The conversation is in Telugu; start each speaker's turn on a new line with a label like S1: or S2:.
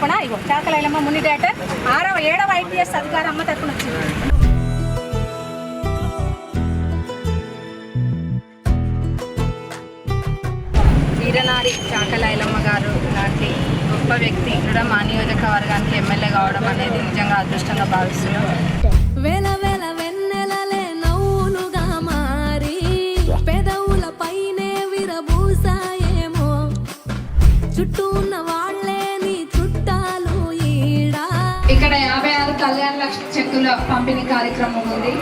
S1: తరపున ఇగో చాకలైలమ్మ ముని థియేటర్ 7వ ఐపీఎస్ అధికారి అమ్మ తరపున వచ్చింది. వీరనారి చాకలైలమ్మ గారు లాంటి గొప్ప వ్యక్తి కూడా మా నియోజకవర్గానికి ఎమ్మెల్యే కావడం అనేది నిజంగా అదృష్టంగా భావిస్తున్నాం.
S2: వేల వేల వెన్నెలలే నవ్వులుగా మారి పెదవుల పైనే విరబూసాయేమో, చుట్టూ ఉన్న వాళ్ళే నీ చుట్టాలు ఈడా.
S3: ఇక్కడ 56 కళ్యాణ లక్ష్మి చెక్కుల పంపిణీ కార్యక్రమం ఉంది.